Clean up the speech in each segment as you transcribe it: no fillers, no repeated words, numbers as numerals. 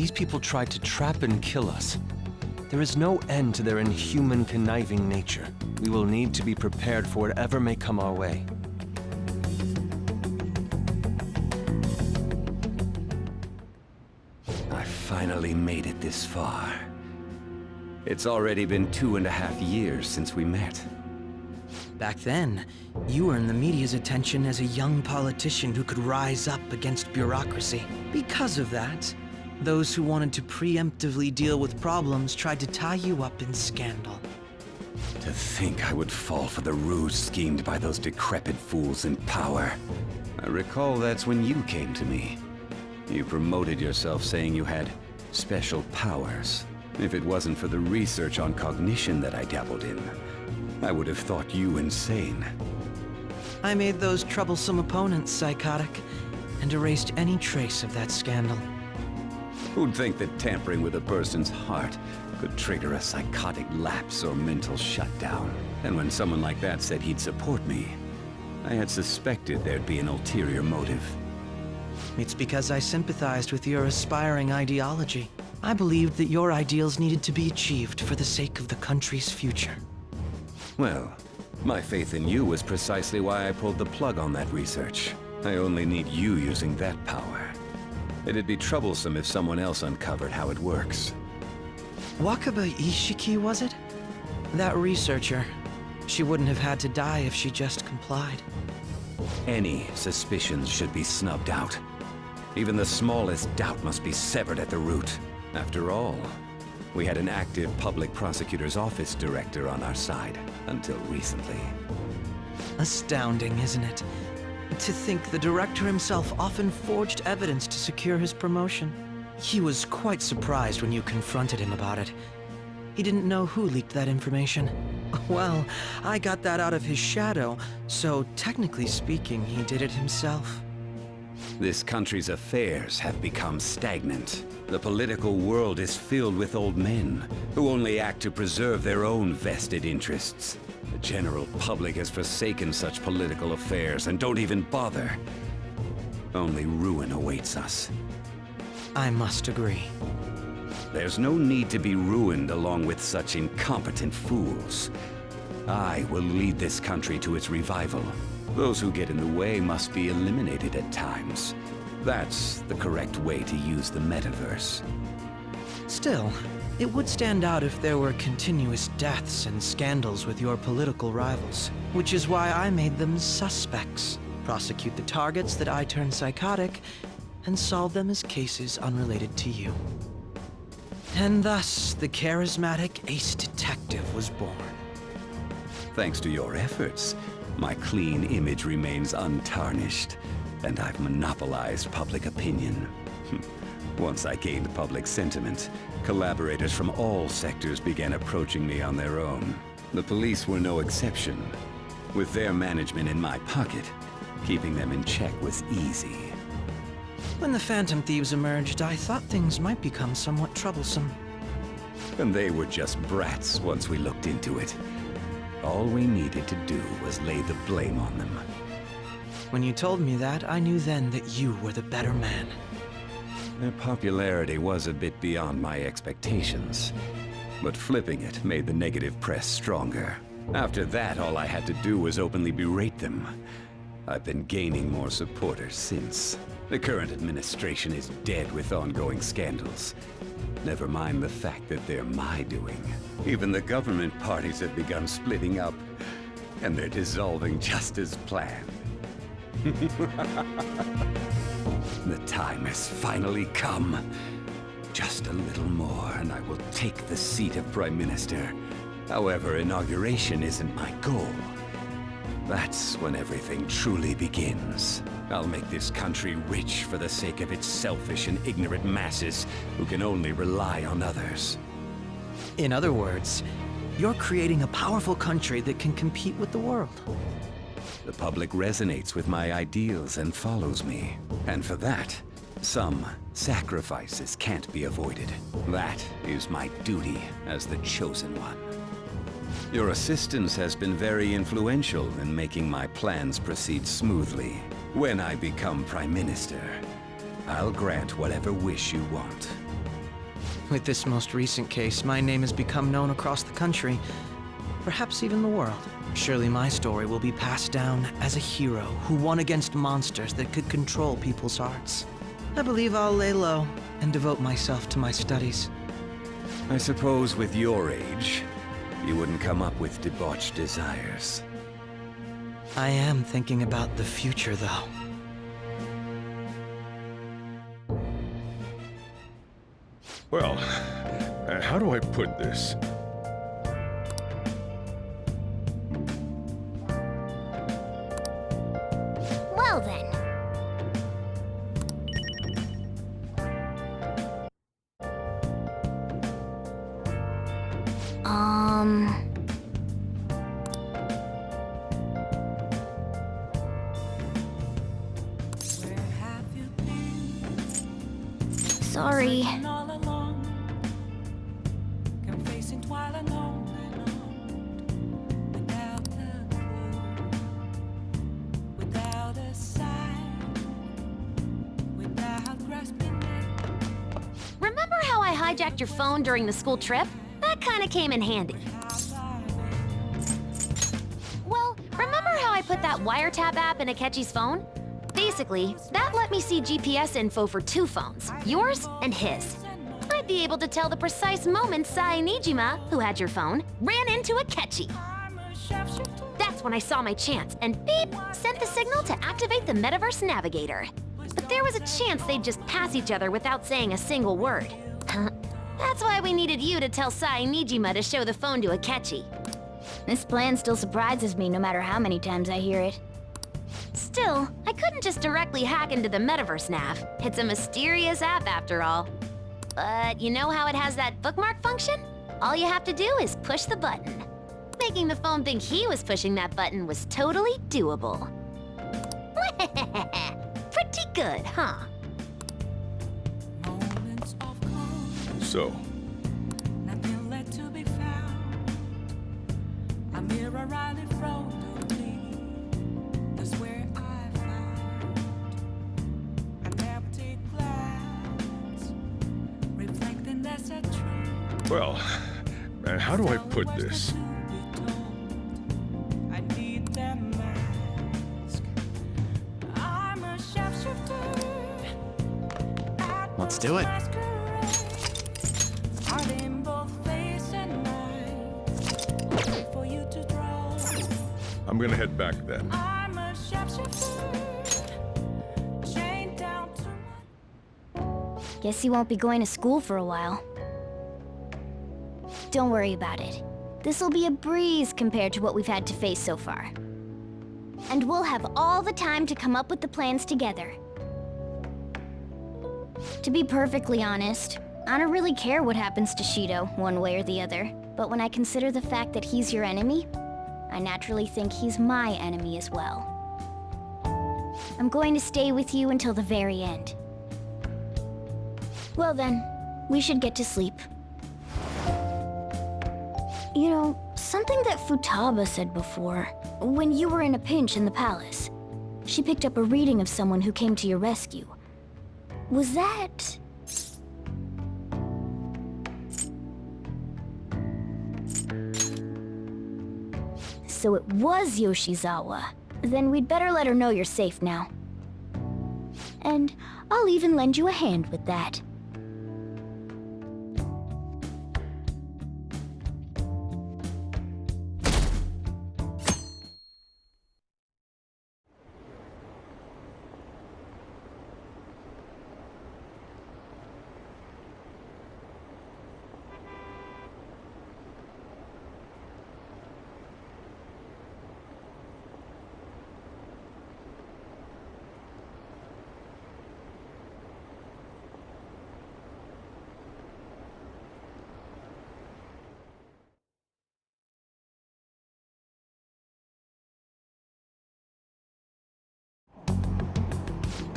These people tried to trap and kill us. There is no end to their inhuman, conniving nature. We will need to be prepared for whatever may come our way. I finally made it this far. It's already been 2.5 years since we met. Back then, you earned the media's attention as a young politician who could rise up against bureaucracy. Because of that, those who wanted to preemptively deal with problems tried to tie you up in scandal. To think I would fall for the ruse schemed by those decrepit fools in power. I recall that's when you came to me. You promoted yourself saying you had special powers. If it wasn't for the research on cognition that I dabbled in, I would have thought you insane. I made those troublesome opponents psychotic and erased any trace of that scandal. Who'd think that tampering with a person's heart could trigger a psychotic lapse or mental shutdown? And when someone like that said he'd support me, I had suspected there'd be an ulterior motive. It's because I sympathized with your aspiring ideology. I believed that your ideals needed to be achieved for the sake of the country's future. Well, my faith in you was precisely why I pulled the plug on that research. I only need you using that power. It'd be troublesome if someone else uncovered how it works. Wakaba Ishiki, was it? That researcher. She wouldn't have had to die if she just complied. Any suspicions should be snubbed out. Even the smallest doubt must be severed at the root. After all, we had an active public prosecutor's office director on our side, until recently. Astounding, isn't it? To think the director himself often forged evidence to secure his promotion. He was quite surprised when you confronted him about it. He didn't know who leaked that information. Well, I got that out of his shadow, so technically speaking, he did it himself. This country's affairs have become stagnant. The political world is filled with old men who only act to preserve their own vested interests. The general public has forsaken such political affairs and don't even bother. Only ruin awaits us. I must agree. There's no need to be ruined along with such incompetent fools. I will lead this country to its revival. Those who get in the way must be eliminated at times. That's the correct way to use the metaverse. Still, it would stand out if there were continuous deaths and scandals with your political rivals, which is why I made them suspects. Prosecute the targets that I turned psychotic, and solve them as cases unrelated to you. And thus, the charismatic ace detective was born. Thanks to your efforts, my clean image remains untarnished, and I've monopolized public opinion. Once I gained public sentiment, collaborators from all sectors began approaching me on their own. The police were no exception. With their management in my pocket, keeping them in check was easy. When the Phantom Thieves emerged, I thought things might become somewhat troublesome. And they were just brats once we looked into it. All we needed to do was lay the blame on them. When you told me that, I knew then that you were the better man. Their popularity was a bit beyond my expectations, but flipping it made the negative press stronger. After that, all I had to do was openly berate them. I've been gaining more supporters since. The current administration is dead with ongoing scandals. Never mind the fact that they're my doing. Even the government parties have begun splitting up, and they're dissolving just as planned. The time has finally come. Just a little more, and I will take the seat of Prime Minister. However, inauguration isn't my goal. That's when everything truly begins. I'll make this country rich for the sake of its selfish and ignorant masses who can only rely on others. In other words, you're creating a powerful country that can compete with the world. The public resonates with my ideals and follows me. And for that, some sacrifices can't be avoided. That is my duty as the Chosen One. Your assistance has been very influential in making my plans proceed smoothly. When I become Prime Minister, I'll grant whatever wish you want. With this most recent case, my name has become known across the country, perhaps even the world. Surely my story will be passed down as a hero who won against monsters that could control people's hearts. I believe I'll lay low and devote myself to my studies. I suppose with your age, you wouldn't come up with debauched desires. I am thinking about the future, though. Well, how do I put this? Well then. Sorry. Remember how I hijacked your phone during the school trip? That kinda came in handy. Well, remember how I put that wiretap app in Akechi's phone? Basically, that let me see GPS info for 2 phones, yours and his. I'd be able to tell the precise moment Sai Nijima, who had your phone, ran into Akechi. That's when I saw my chance, and beep, sent the signal to activate the Metaverse Navigator. But there was a chance they'd just pass each other without saying a single word. That's why we needed you to tell Sai Nijima to show the phone to Akechi. This plan still surprises me no matter how many times I hear it. Still, I couldn't just directly hack into the Metaverse Nav. It's a mysterious app after all. But you know how it has that bookmark function? All you have to do is push the button. Making the phone think he was pushing that button was totally doable. Pretty good, huh? So, Nothing left to be found. A mirror running from me. That's where I found an empty glass, reflecting that's a truth. well, how do I put this? I need that mask. I'm a shapeshifter. Let's do it. Hiding both face and mind. Wait for you to draw. I'm gonna head back then. I'm a shapeshifter. Chained down to my. Guess you won't be going to school for a while. Don't worry about it. This'll be a breeze compared to what we've had to face so far. And we'll have all the time to come up with the plans together. To be perfectly honest, I don't really care what happens to Shido, one way or the other. But when I consider the fact that he's your enemy, I naturally think he's my enemy as well. I'm going to stay with you until the very end. Well then, we should get to sleep. You know, something that Futaba said before, when you were in a pinch in the palace. She picked up a reading of someone who came to your rescue. Was that... So it was Yoshizawa. Then we'd better let her know you're safe now. And I'll even lend you a hand with that.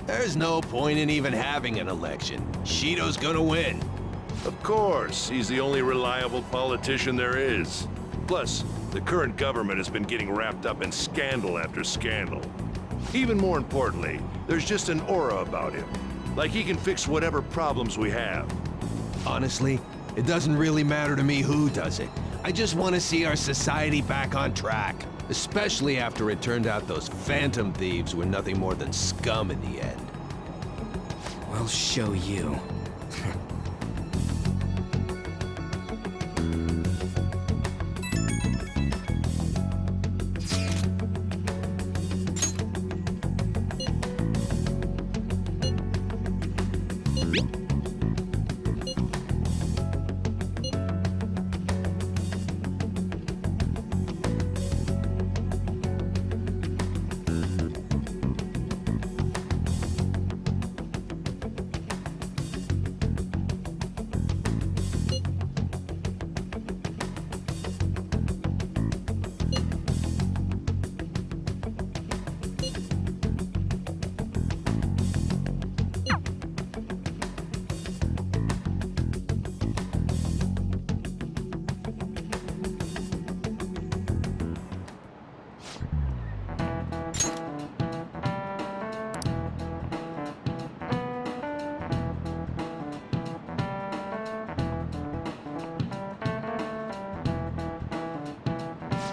There's no point in even having an election. Shido's gonna win. Of course, he's the only reliable politician there is. Plus, the current government has been getting wrapped up in scandal after scandal. Even more importantly, there's just an aura about him. Like he can fix whatever problems we have. Honestly, it doesn't really matter to me who does it. I just want to see our society back on track. Especially after it turned out those phantom thieves were nothing more than scum in the end. We'll show you.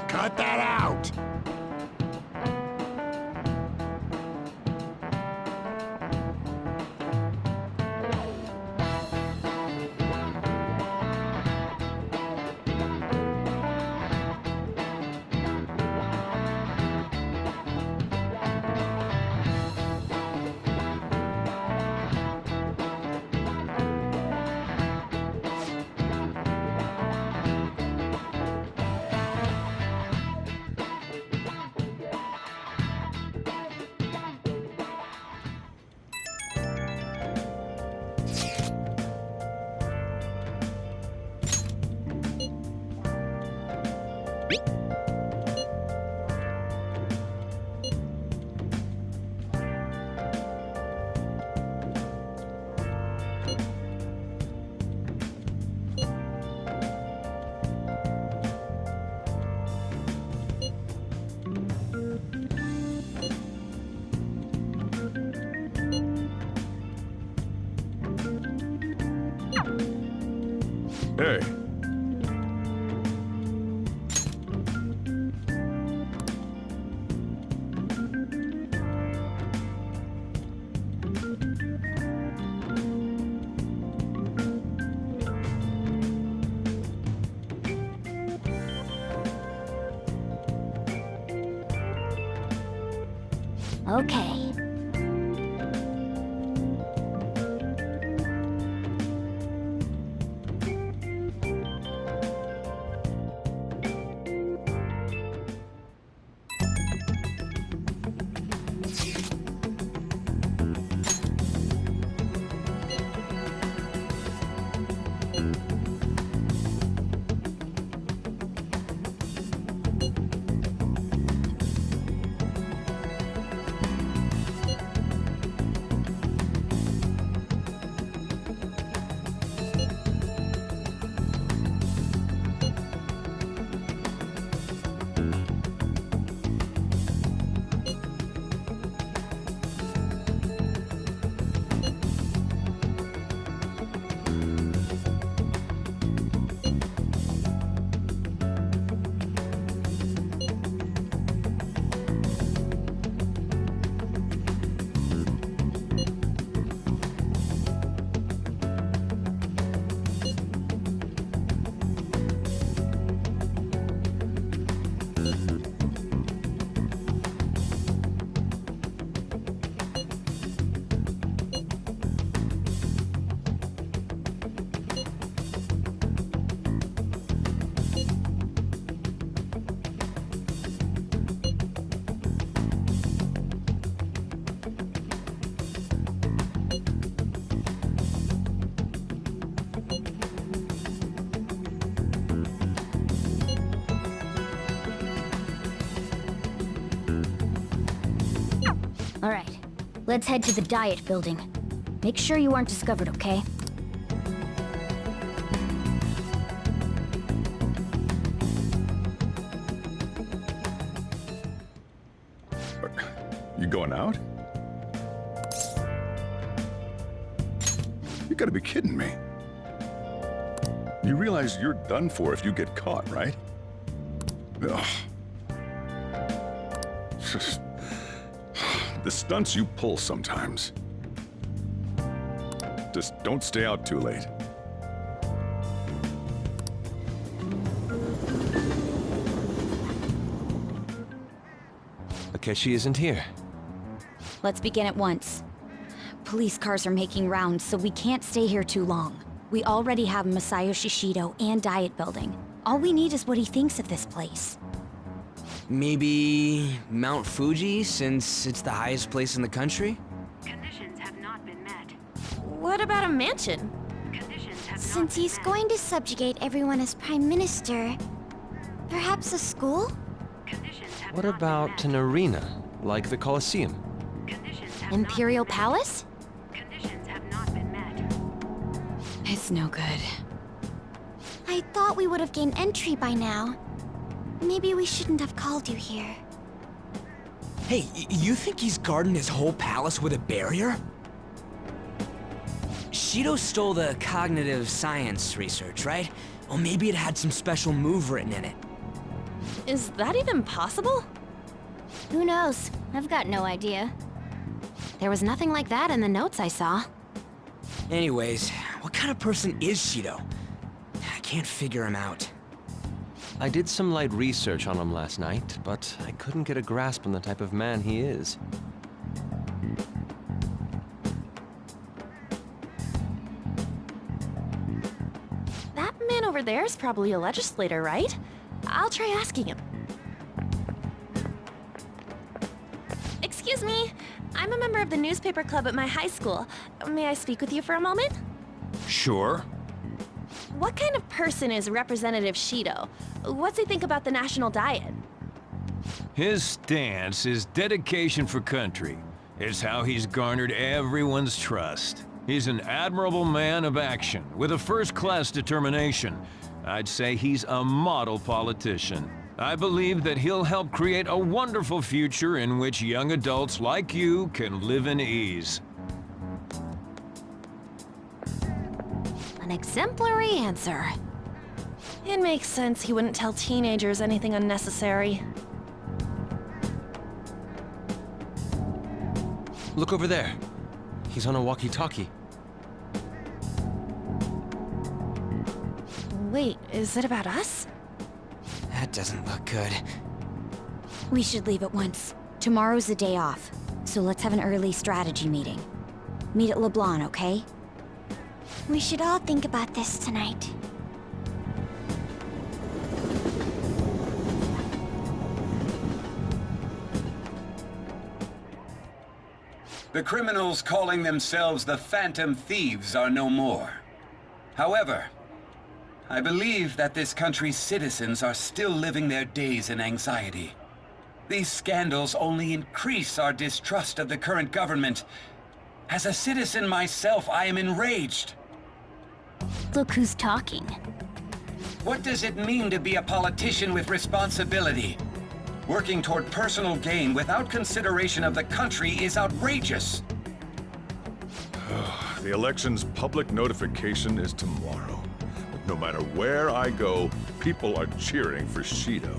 Cut that out! Hey. Okay. All right, let's head to the Diet Building. Make sure you aren't discovered, okay? You going out? You gotta be kidding me. You realize you're done for if you get caught, right? Ugh. Just... the stunts you pull sometimes. Just don't stay out too late. Akechi isn't here. Let's begin at once. Police cars are making rounds, so we can't stay here too long. We already have Masayoshi Shido and Diet Building. All we need is what he thinks of this place. Maybe Mount Fuji, since it's the highest place in the country? Conditions have not been met. What about a mansion? Conditions have Since not been he's met. going to subjugate everyone as Prime Minister, perhaps a school? Conditions have What not been about met. an arena, like the Colosseum? Conditions have Imperial not been Palace? met. Conditions have not been met. It's no good. I thought we would have gained entry by now. Maybe we shouldn't have called you here. Hey, you think he's guarding his whole palace with a barrier? Shido stole the cognitive science research, right? Well, maybe it had some special move written in it. Is that even possible? Who knows? I've got no idea. There was nothing like that in the notes I saw. Anyways, what kind of person is Shido? I can't figure him out. I did some light research on him last night, but I couldn't get a grasp on the type of man he is. That man over there is probably a legislator, right? I'll try asking him. Excuse me, I'm a member of the newspaper club at my high school. May I speak with you for a moment? Sure. What kind of person is Representative Shido? What's he think about the national diet? His stance is dedication for country. It's how he's garnered everyone's trust. He's an admirable man of action, with a first-class determination. I'd say he's a model politician. I believe that he'll help create a wonderful future in which young adults like you can live in ease. An exemplary answer. It makes sense he wouldn't tell teenagers anything unnecessary. Look over there. He's on a walkie-talkie. Wait, is it about us? That doesn't look good. We should leave at once. Tomorrow's a day off, so let's have an early strategy meeting. Meet at LeBlanc, okay? We should all think about this tonight. The criminals calling themselves the Phantom Thieves are no more. However, I believe that this country's citizens are still living their days in anxiety. These scandals only increase our distrust of the current government. As a citizen myself, I am enraged. Look who's talking. What does it mean to be a politician with responsibility? Working toward personal gain without consideration of the country is outrageous. The election's public notification is tomorrow. No matter where I go, people are cheering for Shido.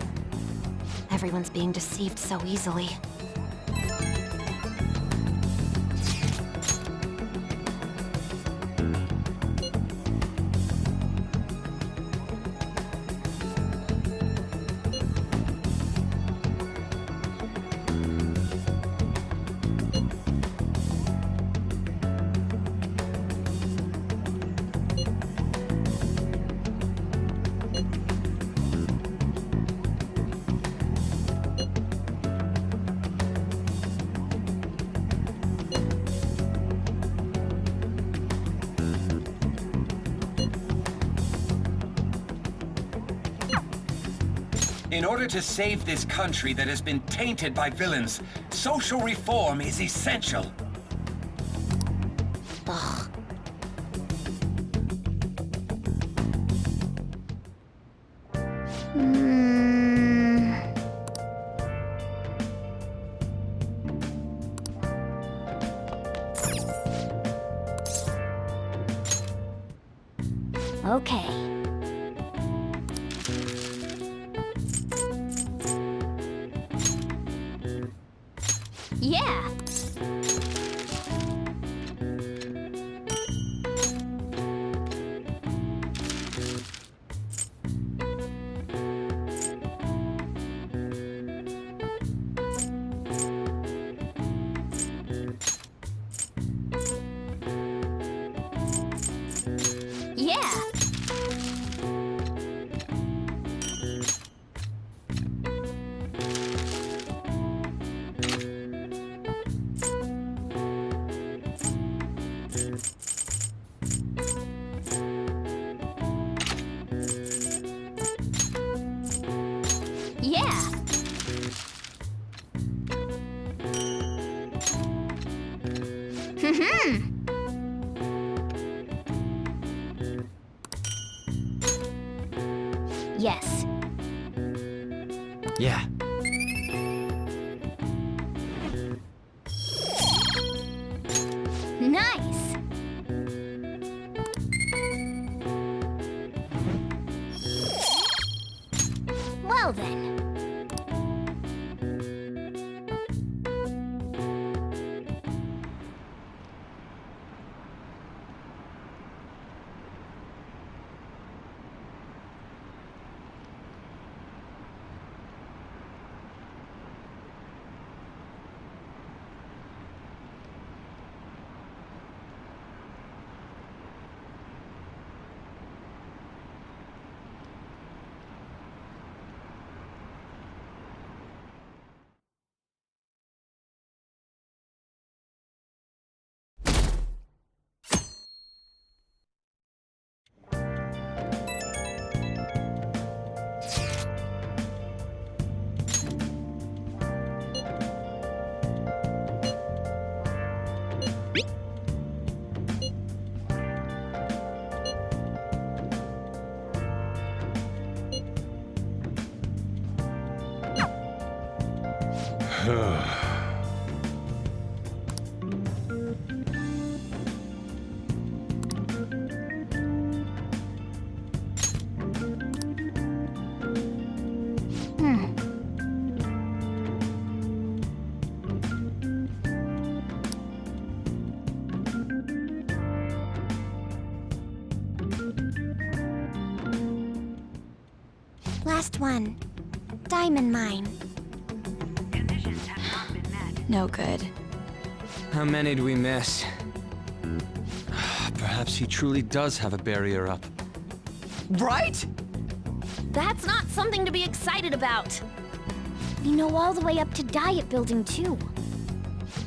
Everyone's being deceived so easily. In order to save this country that has been tainted by villains, social reform is essential. Ugh. Okay, Yeah. Yeah. Yeah. Yes. Yeah. Nice. Well then. Last one. Diamond mine. Conditions have not been met. No good. How many do we miss? Perhaps he truly does have a barrier up. Right? That's not something to be excited about. We know all the way up to Diet Building, too.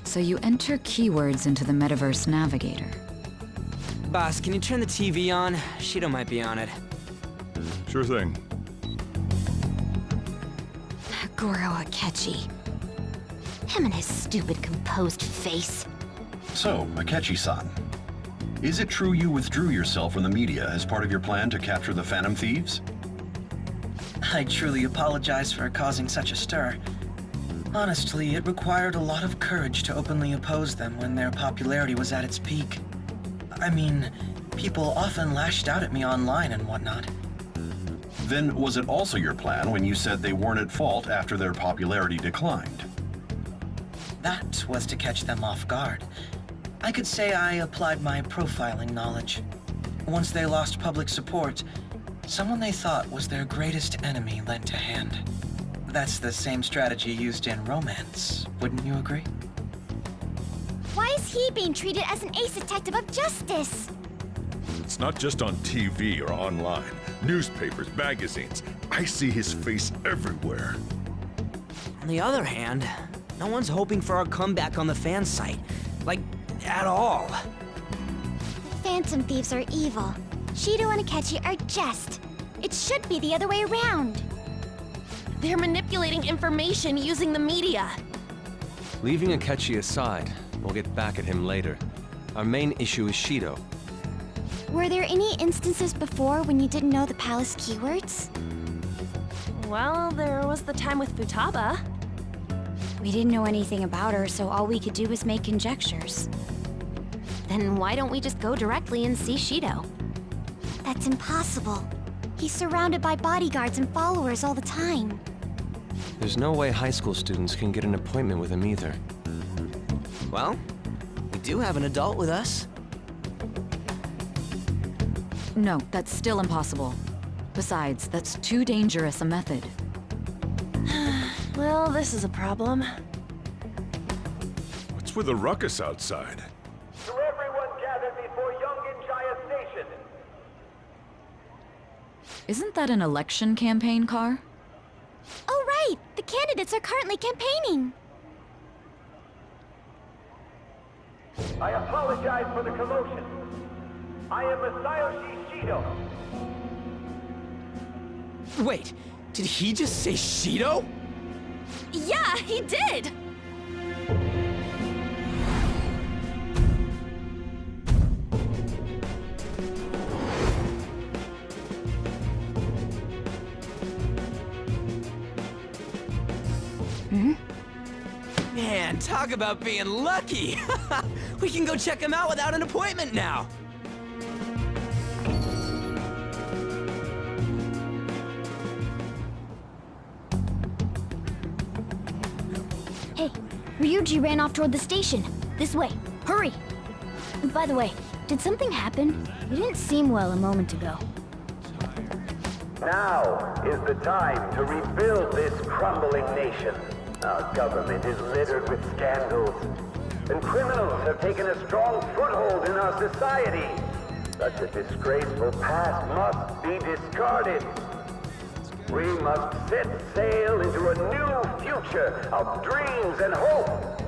So you enter keywords into the Metaverse Navigator. Boss, can you turn the TV on? Shido might be on it. Sure thing. Goro Akechi. Him and his stupid composed face. So, Akechi-san, is it true you withdrew yourself from the media as part of your plan to capture the Phantom Thieves? I truly apologize for causing such a stir. Honestly, it required a lot of courage to openly oppose them when their popularity was at its peak. I mean, people often lashed out at me online and whatnot. Then was it also your plan when you said they weren't at fault after their popularity declined? That was to catch them off guard. I could say I applied my profiling knowledge. Once they lost public support, someone they thought was their greatest enemy lent a hand. That's the same strategy used in romance, wouldn't you agree? Why is he being treated as an ace detective of justice? It's not just on TV or online. Newspapers, magazines. I see his face everywhere. On the other hand, no one's hoping for our comeback on the fan site. Like, at all. The Phantom Thieves are evil. Shido and Akechi are just. It should be the other way around. They're manipulating information using the media. Leaving Akechi aside, we'll get back at him later. Our main issue is Shido. Were there any instances before when you didn't know the palace keywords? Well, there was the time with Futaba. We didn't know anything about her, so all we could do was make conjectures. Then why don't we just go directly and see Shido? That's impossible. He's surrounded by bodyguards and followers all the time. There's no way high school students can get an appointment with him either. Well, we do have an adult with us. No, that's still impossible. Besides, that's too dangerous a method. Well, this is a problem. What's with the ruckus outside? To everyone gathered before Yongin Jaya Station. Isn't that an election campaign car? Oh, right! The candidates are currently campaigning! I apologize for the commotion. I am Masayoshi Shido. Wait, did he just say Shido? Yeah, he did! Man, talk about being lucky! We can go check him out without an appointment now! Hey, Ryuji ran off toward the station. This way. Hurry! By the way, did something happen? You didn't seem well a moment ago. Now is the time to rebuild this crumbling nation. Our government is littered with scandals, and criminals have taken a strong foothold in our society. Such a disgraceful past must be discarded. We must set sail into a new future of dreams and hope.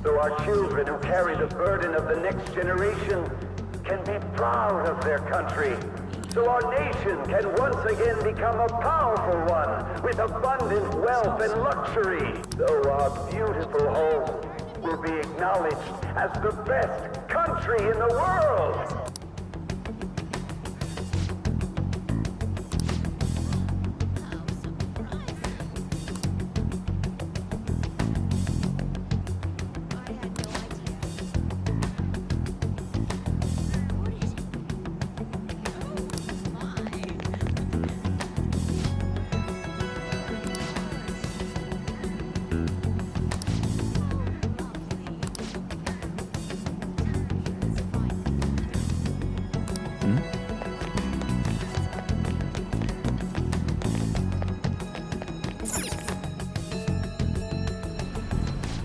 So our children who carry the burden of the next generation can be proud of their country. So our nation can once again become a powerful one with abundant wealth and luxury. So our beautiful home will be acknowledged as the best country in the world.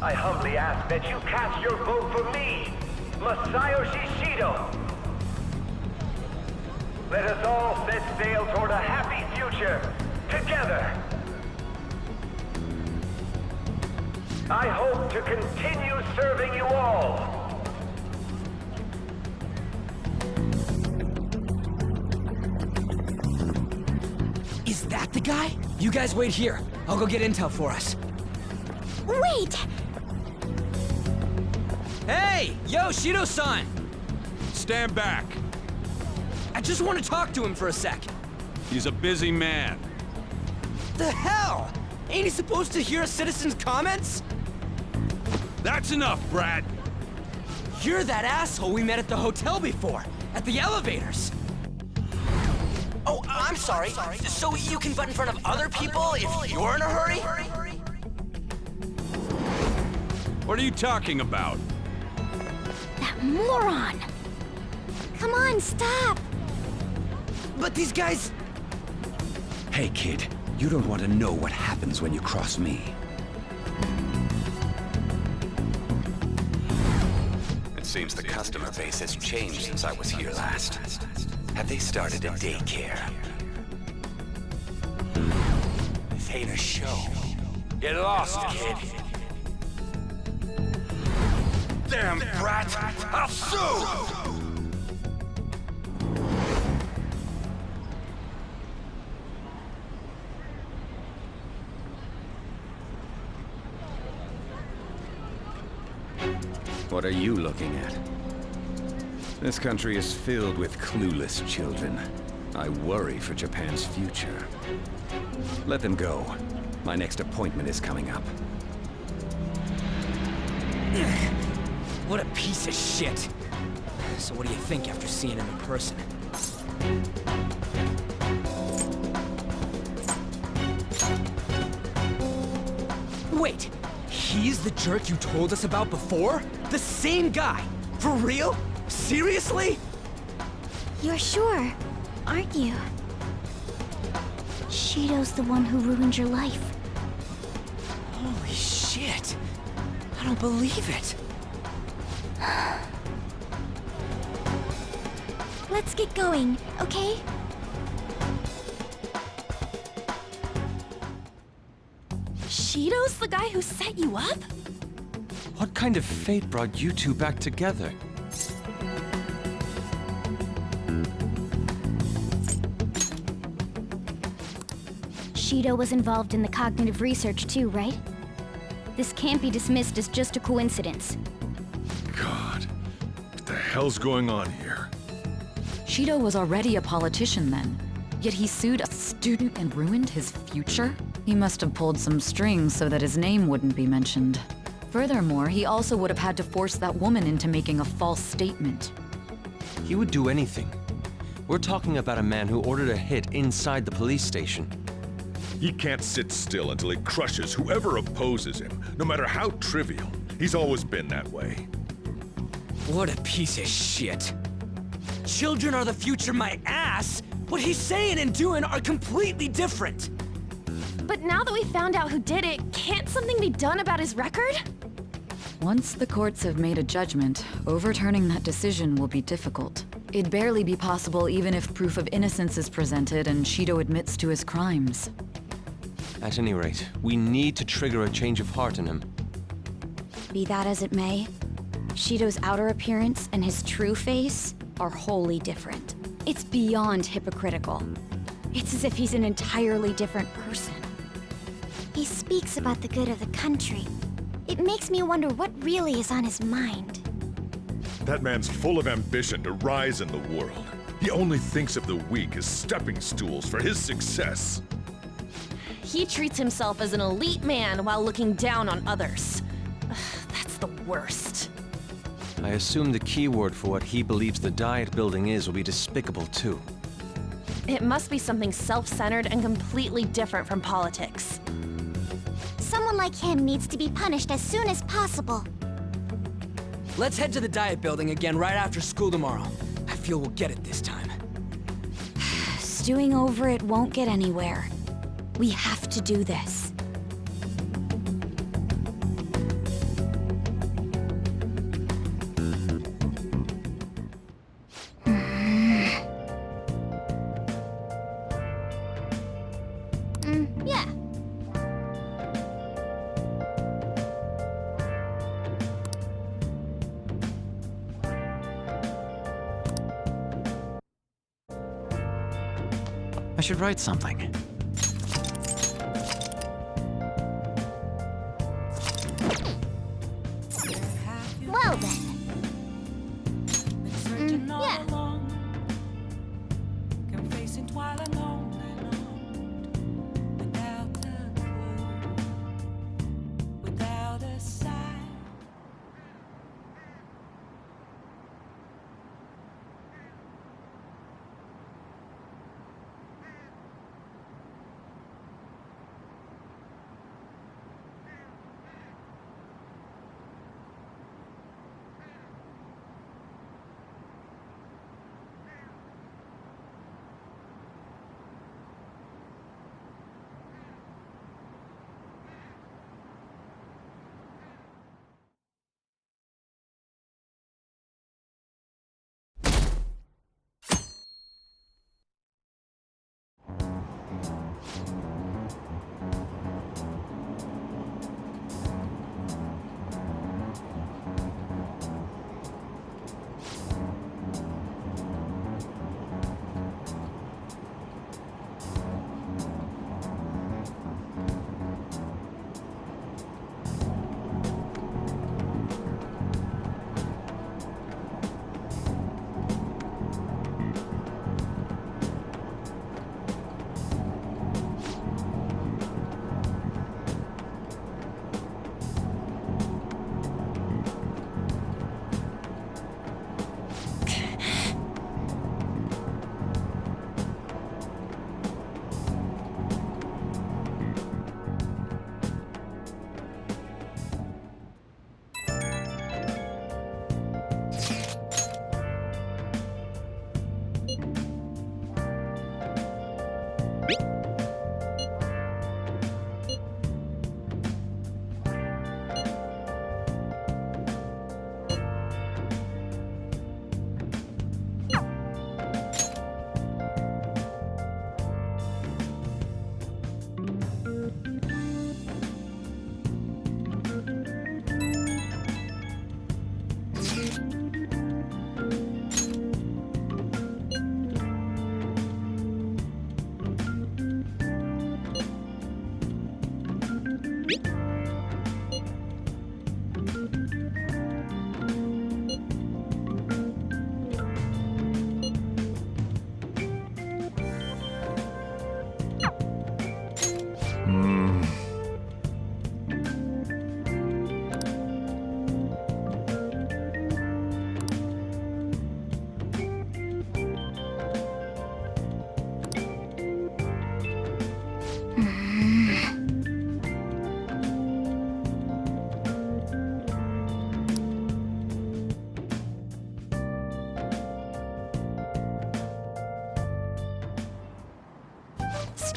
I humbly ask that you cast your vote for me, Masayoshi Shido. Let us all set sail toward a happy future, together. I hope to continue serving you all. Is that the guy? You guys wait here. I'll go get intel for us. Wait! Hey! Yo, Shido-san! Stand back. I just want to talk to him for a sec. He's a busy man. The hell? Ain't he supposed to hear a citizen's comments? That's enough, Brad. You're that asshole we met at the hotel before, at the elevators. Oh, I'm sorry. So you can butt in front of other people if you're in a hurry? What are you talking about? That moron! Come on, stop! But these guys... Hey, kid. You don't want to know what happens when you cross me. It seems the customer base has changed since I was here last. Have they started a daycare? This ain't a show. Get lost, kid. Damn brat! I'll sue! What are you looking at? This country is filled with clueless children. I worry for Japan's future. Let them go. My next appointment is coming up. What a piece of shit. So what do you think after seeing him in person? Wait, he's the jerk you told us about before? The same guy? For real? Seriously? You're sure, aren't you? Shido's the one who ruined your life. Holy shit. I don't believe it. Let's get going, okay? Shido's the guy who set you up? What kind of fate brought you two back together? Shido was involved in the cognitive research too, right? This can't be dismissed as just a coincidence. God, what the hell's going on here? Shido was already a politician then, yet he sued a student and ruined his future? He must have pulled some strings so that his name wouldn't be mentioned. Furthermore, he also would have had to force that woman into making a false statement. He would do anything. We're talking about a man who ordered a hit inside the police station. He can't sit still until he crushes whoever opposes him, no matter how trivial. He's always been that way. What a piece of shit. Children are the future, my ass! What he's saying and doing are completely different! But now that we found out who did it, can't something be done about his record? Once the courts have made a judgment, overturning that decision will be difficult. It'd barely be possible even if proof of innocence is presented and Shido admits to his crimes. At any rate, we need to trigger a change of heart in him. Be that as it may, Shido's outer appearance and his true face are wholly different. It's beyond hypocritical. It's as if he's an entirely different person. He speaks about the good of the country. It makes me wonder what really is on his mind. That man's full of ambition to rise in the world. He only thinks of the weak as stepping stools for his success. He treats himself as an elite man while looking down on others. Ugh, that's the worst. I assume the keyword for what he believes the Diet Building is will be despicable too. It must be something self-centered and completely different from politics. Someone like him needs to be punished as soon as possible. Let's head to the Diet Building again right after school tomorrow. I feel we'll get it this time. Stewing over it won't get anywhere. We have to do this. Yeah. I should write something. Well then. Yeah.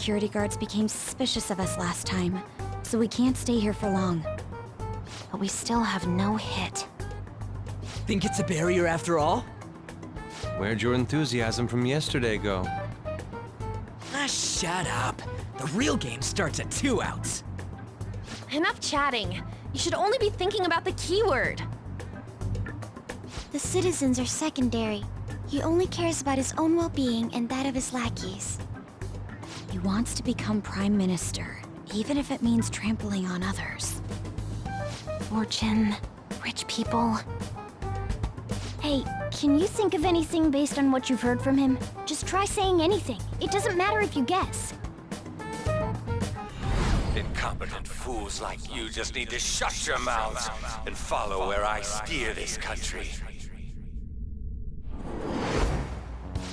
security guards became suspicious of us last time, so we can't stay here for long. But we still have no hit. Think it's a barrier after all? Where'd your enthusiasm from yesterday go? Ah, shut up. The real game starts at 2 outs. Enough chatting. You should only be thinking about the keyword. The citizens are secondary. He only cares about his own well-being and that of his lackeys. He wants to become Prime Minister, even if it means trampling on others. Fortune, rich people. Hey, can you think of anything based on what you've heard from him? Just try saying anything. It doesn't matter if you guess. Incompetent fools like you just need to shut your mouths and follow where I steer this country.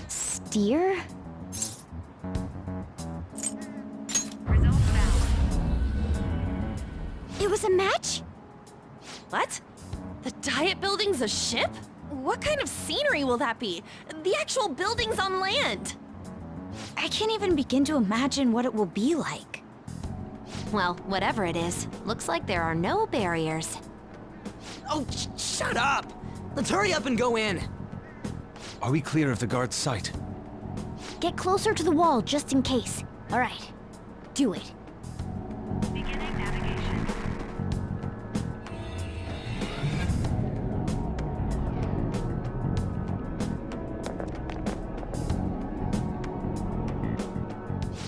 Steer? It was a match? What? The Diet Building's a ship? What kind of scenery will that be? The actual building's on land. I can't even begin to imagine what it will be like. Well, whatever it is, looks like there are no barriers. Oh, shut up! Let's hurry up and go in. Are we clear of the guard's sight? Get closer to the wall just in case. All right, do it. Beginning navigation.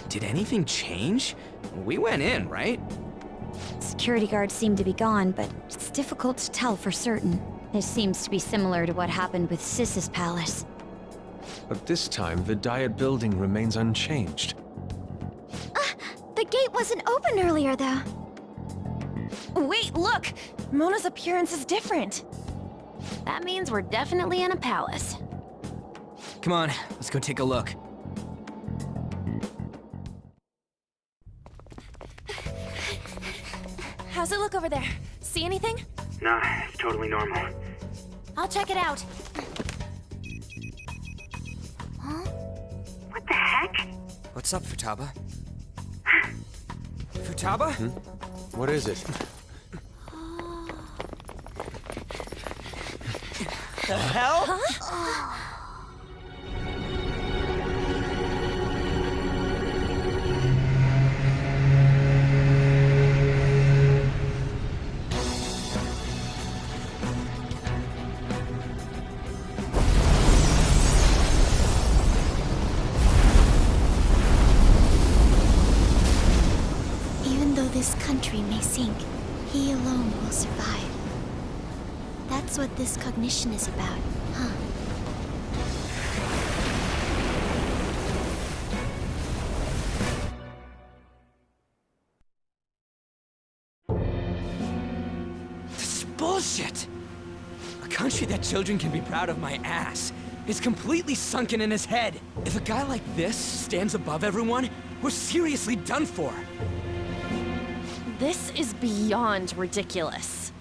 Did anything change? We went in, right? Security guards seem to be gone, but it's difficult to tell for certain. This seems to be similar to what happened with Sis's palace. But this time, the Diet Building remains unchanged. The gate wasn't open earlier, though. Wait, look! Mona's appearance is different. That means we're definitely in a palace. Come on, let's go take a look. How's it look over there? See anything? Nah, it's totally normal. I'll check it out. What the heck? What's up, Futaba? Futaba? What is it? The hell? Huh? Even though this country may sink, he alone will survive. That's what this cognition is about, huh? This is bullshit! A country that children can be proud of my ass is completely sunken in his head. If a guy like this stands above everyone, we're seriously done for. This is beyond ridiculous.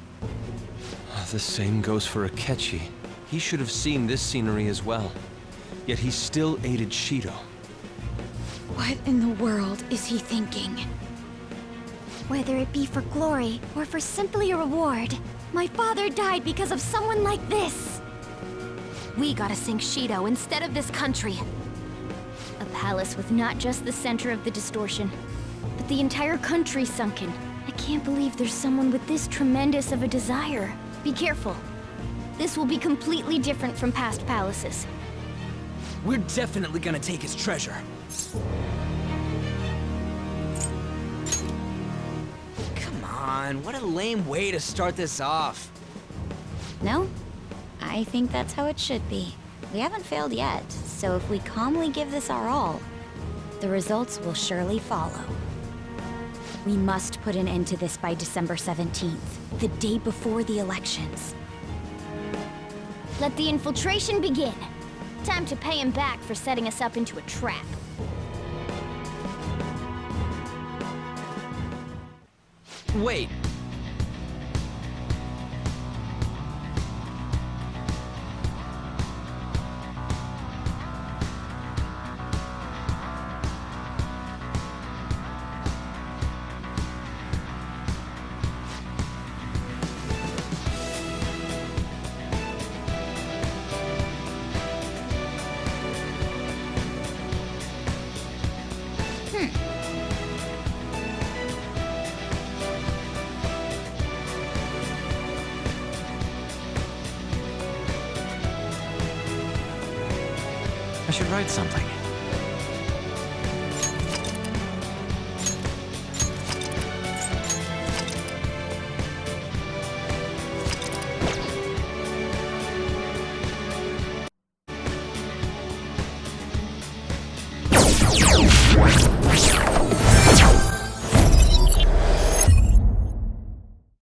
The same goes for Akechi. He should have seen this scenery as well. Yet he still aided Shido. What in the world is he thinking? Whether it be for glory or for simply a reward, my father died because of someone like this. We gotta sink Shido instead of this country. A palace with not just the center of the distortion, but the entire country sunken. I can't believe there's someone with this tremendous of a desire. Be careful. This will be completely different from past palaces. We're definitely gonna take his treasure. Come on, what a lame way to start this off. No? I think that's how it should be. We haven't failed yet, so if we calmly give this our all, the results will surely follow. We must put an end to this by December 17th, the day before the elections. Let the infiltration begin. Time to pay him back for setting us up into a trap. Wait. should write something. What?